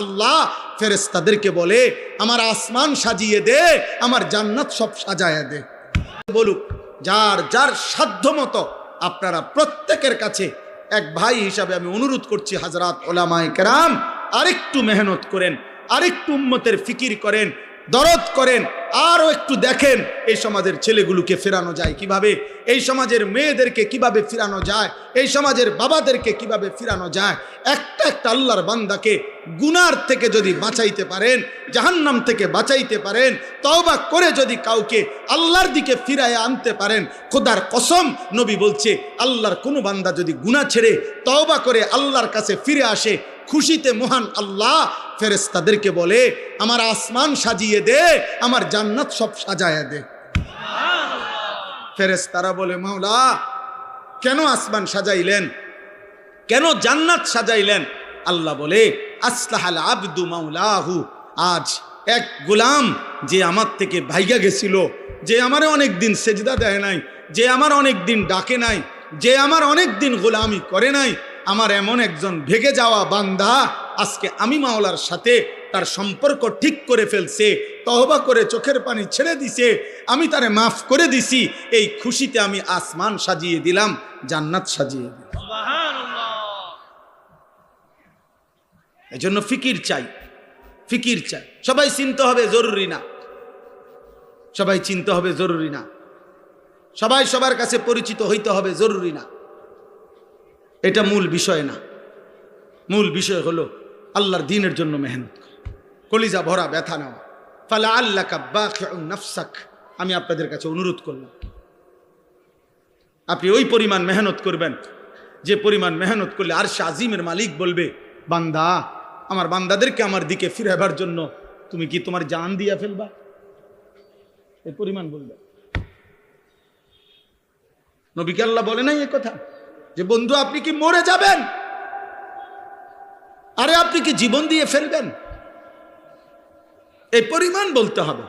আল্লাহ ফেরেশতাদেরকে বলে, আমার আসমান সাজিয়ে দে, আমার জান্নাত সব সাজায় দে। বলুক, যার যার সাধ্য মতো আপনারা প্রত্যেকের কাছে এক ভাই হিসাবে আমি অনুরোধ করছি, হযরত উলামায়ে কেরাম আরেকটু মেহনত করেন, আরেকটু উম্মতের ফিকির করেন, দরদ করেন, আরও একটু দেখেন এই সমাজের ছেলেগুলোকে ফেরানো যায় কিভাবে, এই সমাজের মেয়েদেরকে কিভাবে ফিরানো যায়, এই সমাজের বাবাদেরকে কিভাবে ফিরানো যায়। একটা একটা আল্লাহর বান্দাকে গুনার থেকে যদি বাঁচাইতে পারেন, জাহান্নাম থেকে বাঁচাইতে পারেন, তওবা করে যদি কাউকে আল্লাহর দিকে ফিরায় আনতে পারেন, খোদার কসম নবী বলছে, আল্লাহর কোনো বান্দা যদি গুনাহ ছেড়ে তওবা করে আল্লাহর কাছে ফিরে আসে, খুশিতে মহান আল্লাহ ফেরেশতাদেরকে বলে, আমার আসমান সাজিয়ে দে, আমার জান্নাত সব সাজায় দে। ফেরেশতারা বলে, মাওলা কেন আসমান সাজাইলেন, কেন জান্নাত সাজাইলেন? আল্লাহ বলে, আসলাহাল আবদু মাওলাহু, আজ এক গোলাম যে আমার থেকে ভাইগা গেছিল, যে আমারে অনেক দিন সেজদা দেয় নাই, যে আমার অনেক দিন ডাকে নাই, যে আমার অনেক দিন গোলামি করে নাই, আমার এমন একজন ভেগে যাওয়া বান্দা আজকে আমি মাওলার সাথে তার সম্পর্ক ঠিক করে ফেলছে, তওবা করে চোখের পানি ছেড়ে দিছে, আমি তারে মাফ করে দিছি, এই খুশিতে আমি আসমান সাজিয়ে দিলাম, জান্নাত সাজিয়ে দিলাম। এজন্য ফিকির চাই, ফিকির চাই। সবাই চিনতে হবে জরুরি না, সবাই চিনতে হবে জরুরি না, সবাই সবার কাছে পরিচিত হইতে হবে জরুরি না, এটা মূল বিষয় না। মূল বিষয় হলো আল্লাহর দ্বীনের জন্য মেহনত করা, কলিজা ভরা ব্যথা নেওয়া। ফালা আল্লাকা বাখিউন নাফসাক, আমি আপনাদের কাছে অনুরোধ করলাম, আপনি ওই পরিমাণ মেহনত করবেন যে পরিমাণ মেহনত করলে আরশে আজিমের মালিক বলবে, বান্দা, আমার বান্দাদেরকে আমার দিকে ফিরাবার জন্য তুমি কি তোমার জান দিয়া ফেলবা? এই পরিমাণ বলবে। নবীকে আল্লাহ বলে নাই এ কথা যে বন্ধু আপনি কি মরে যাবেন? আরে আপনি কি জীবন দিয়ে ফেলবেন? এই পরিমাণ বলতে হবে।